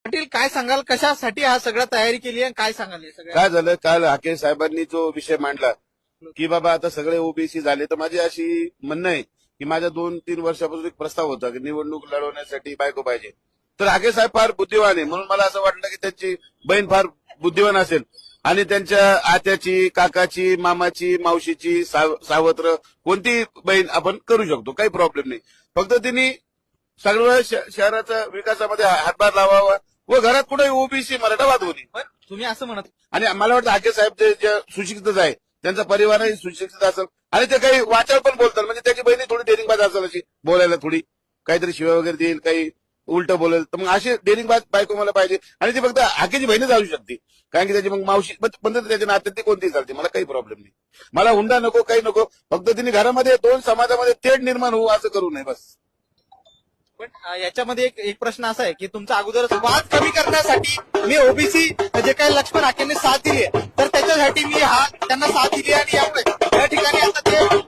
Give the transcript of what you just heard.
पाटील काय सांगाल, कशासाठी हा सगळं तयारी केली आहे, काय सांगाल हे सगळं? काय झालं काल हाके साहेबांनी जो विषय मांडला की बाबा आता सगळे ओबीसी झाले, तर माझी अशी म्हणणं आहे की माझ्या 2-3 वर्षापासून एक प्रस्ताव होता की निवडणूक लढवण्यासाठी बायको पाहिजे. तर हाके साहेब फार बुद्धिवान आहे, म्हणून मला असं वाटलं की त्यांची बहीण फार बुद्धिवान असेल आणि त्यांच्या आत्याची, काकाची, मामाची, मावशीची, सावत्र कोणती बहीण आपण करू शकतो, काही प्रॉब्लेम नाही. फक्त त्यांनी सगळं शहराच्या विकासामध्ये हातभार लावावा व घरात कुठे ओबीसी मराठावाद होती. पण तुम्ही असं म्हणत आणि मला वाटतं हाके साहेब जे सुशिक्षितच आहे, त्यांचा परिवारही सुशिक्षित असेल आणि ते काही वाचाळ पण बोलतात. म्हणजे त्याची बहिणी थोडी डेरिंगबाज असेल, अशी बोलायला थोडी काहीतरी शिव्या वगैरे देईल, काही उलट बोलेल, तर मग अशी डेरिंगबाज बायको मला पाहिजे. आणि ती फक्त हाकेची बहीणच असू शकते, कारण की त्याची मग मावशी पण त्याच्या नात्यात ती कोणती चालते, मला काही प्रॉब्लेम नाही. मला हुंडा नको, काही नको, फक्त तिने घरामध्ये 2 समाजामध्ये तेढ निर्माण होऊ असं करू नये बस. पण याच्यामध्ये एक प्रश्न असा आहे की तुमचा अगोदरच वाद कमी करण्यासाठी मी ओबीसी जे काही लक्ष्मण हाकेंनी साथ दिली आहे, तर त्याच्यासाठी मी त्यांना साथ दिली आणि यामुळे या ठिकाणी आता ते